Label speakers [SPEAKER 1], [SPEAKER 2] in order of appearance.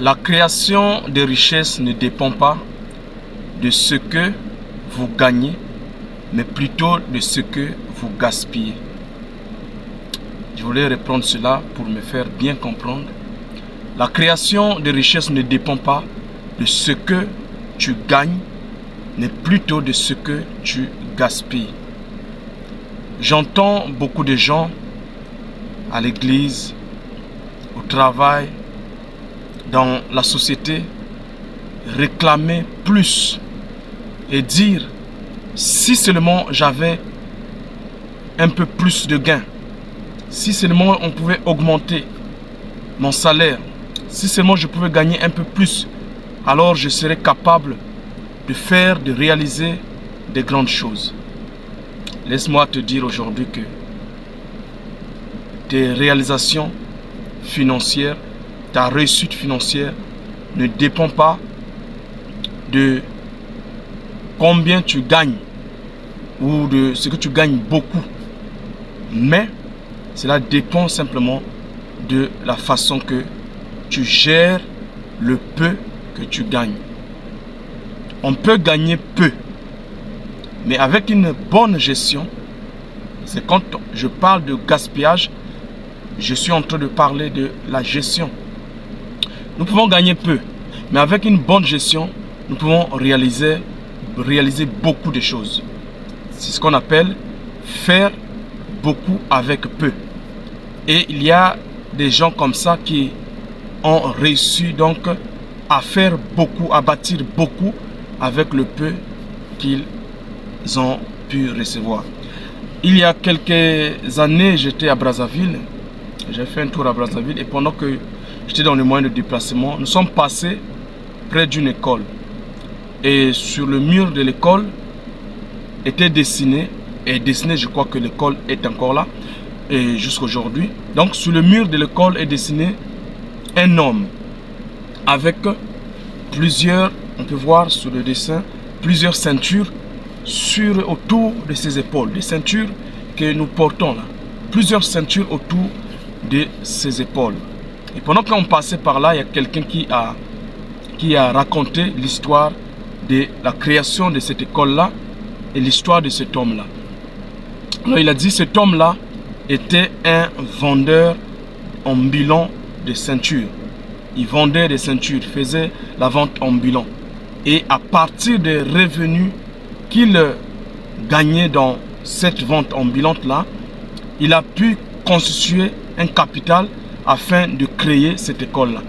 [SPEAKER 1] La création de richesses ne dépend pas de ce que vous gagnez, mais plutôt de ce que vous gaspillez. Je voulais reprendre cela pour me faire bien comprendre. La création de richesses ne dépend pas de ce que tu gagnes, mais plutôt de ce que tu gaspilles. J'entends beaucoup de gens à l'église, au travail, dans la société, réclamer plus et dire si seulement j'avais un peu plus de gains, si seulement on pouvait augmenter mon salaire, si seulement je pouvais gagner un peu plus, alors je serais capable de réaliser des grandes choses. Laisse-moi te dire aujourd'hui que tes réalisations financières, ta réussite financière ne dépend pas de combien tu gagnes ou de ce que tu gagnes beaucoup, mais cela dépend simplement de la façon que tu gères le peu que tu gagnes. On peut gagner peu, mais avec une bonne gestion, c'est quand je parle de gaspillage, je suis en train de parler de la gestion. Nous pouvons gagner peu, mais avec une bonne gestion, nous pouvons réaliser beaucoup de choses. C'est ce qu'on appelle faire beaucoup avec peu. Et il y a des gens comme ça qui ont réussi donc à faire beaucoup, à bâtir beaucoup avec le peu qu'ils ont pu recevoir. Il y a quelques années, j'étais à Brazzaville. J'ai fait un tour à Brazzaville et pendant que j'étais dans le moyen de déplacement, nous sommes passés près d'une école. Et sur le mur de l'école était dessiné, je crois que l'école est encore là, et jusqu'à aujourd'hui. Donc sur le mur de l'école est dessiné un homme avec plusieurs, on peut voir sur le dessin, plusieurs ceintures autour de ses épaules, des ceintures que nous portons là, plusieurs ceintures autour de ses épaules. Et pendant qu'on passait par là, il y a quelqu'un qui a raconté l'histoire de la création de cette école-là et l'histoire de cet homme-là. Alors il a dit cet homme-là était un vendeur ambulant de ceintures. Il vendait des ceintures, faisait la vente ambulant. Et à partir des revenus qu'il gagnait dans cette vente ambulante-là, il a pu constituer un capital afin de créer cette école-là.